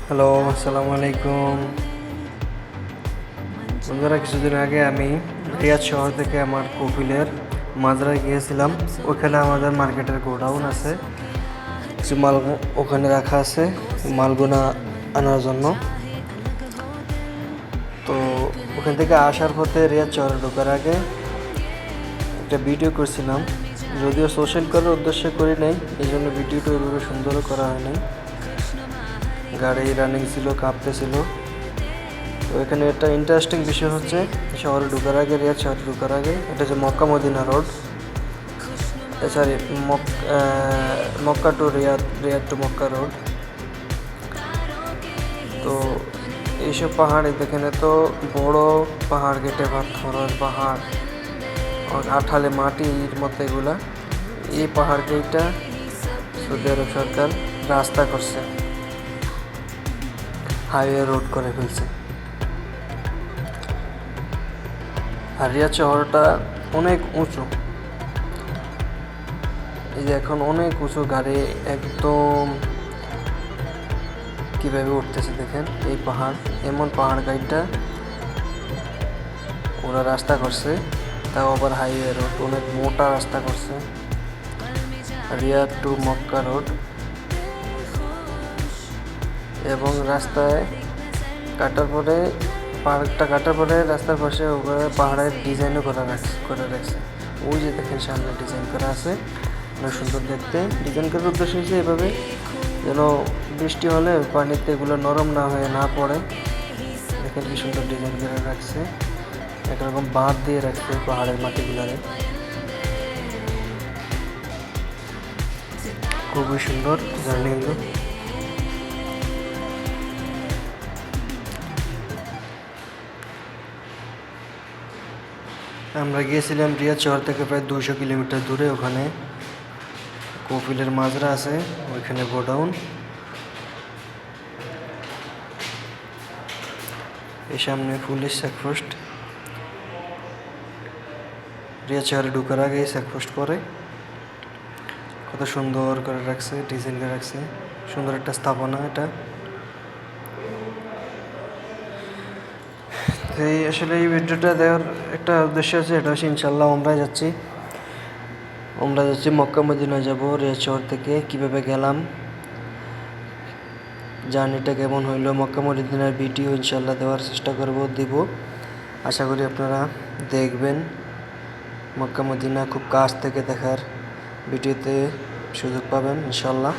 Hello, আসসালামু আলাইকুম। বন্ধুরা, কিছুদিন আগে আমি রিয়াদ শহর থেকে আমার কপিলের মাজরায় গিয়েছিলাম। ওখানে আমাদের মার্কেটের গোডাউন আছে, কিছু মাল ওখানে রাখা আছে মালগুনা আনার জন্য। তো ওখান থেকে আসার পথে রিয়াদ শহরে ঢোকার আগে একটা ভিডিও করছিলাম, যদিও সোশ্যাল করার উদ্দেশ্যে করি নাই, এই জন্য ভিডিওটা ওইভাবে সুন্দরও করা হয় নাই। গাড়ি রানিং ছিল, কাঁপতেছিল। তো এখানে একটা ইন্টারেস্টিং বিষয় হচ্ছে, শহরে ঢোকার আগে, রিয়াদ শহরে ঢোকার আগে, এটা হচ্ছে Mecca Medina road, sorry Mecca to Riyadh, Riyadh to Mecca road. তো এইসব পাহাড় দেখেন, এত বড় পাহাড়, কেটে পাথরের পাহাড়, আঠালে মাটির মতো এগুলা। এই পাহাড়কে এটা সৌদি আরব সরকার রাস্তা করছে, হাইওয়ে রোড করে ফেলছে। আর রিয়াদ শহরটা অনেক উঁচু, এই যে এখন অনেক উঁচু, গাড়ি একদম কীভাবে উঠতেছে দেখেন। এই পাহাড়, এমন পাহাড় গাড়িটা ওরা রাস্তা করছে, তাও আবার হাইওয়ে রোড, অনেক মোটা রাস্তা করছে, রিয়াদ টু মক্কা রোড। এবং রাস্তায় কাটার পরে, পাহাড়টা কাটার পরে রাস্তার পাশে ওখানে পাহাড়ের ডিজাইনও করে রাখছে। ওই যে দেখেন সামনে ডিজাইন করা আছে, অনেক সুন্দর দেখতে। ডিজাইন করার উদ্দেশ্য হচ্ছে এভাবে যেন বৃষ্টি হলে পানিতে এগুলো নরম না হয়ে না পড়ে। দেখেন কি সুন্দর ডিজাইন করে রাখছে, একরকম বাঁধ দিয়ে রাখছে পাহাড়ের মাটিগুলারে। খুবই সুন্দর জার্নি হলো। আমরা গিয়েছিলাম রিয়াদ শহর থেকে প্রায় 200 কিলোমিটার দূরে, ওখানে কপিলের মাজরা আছে, ওইখানে গোডাউন। এই সামনে পুলিশ চেকপোস্ট, রিয়াদ শহরে ঢুকার আগে চেকপোস্ট করে। কত সুন্দর করে রাখছে, ডিজাইন করে রাখছে, সুন্দর একটা স্থাপনা এটা। এই আসলে এই ভিডিওটা দেওয়ার একটা উদ্দেশ্য আছে, এটা হচ্ছে ইনশাল্লাহ আমরা যাচ্ছি মক্কা মদিনা যাব রিয়াদ শহর থেকে। কীভাবে গেলাম, জার্নিটা কেমন হইলো, মক্কা মদিনার ভিডিও ইনশাল্লাহ দেওয়ার চেষ্টা দিব। আশা করি আপনারা দেখবেন। মক্কা মদিনা খুব কাছ থেকে দেখার ভিডিওতে সুযোগ পাবেন ইনশাল্লাহ।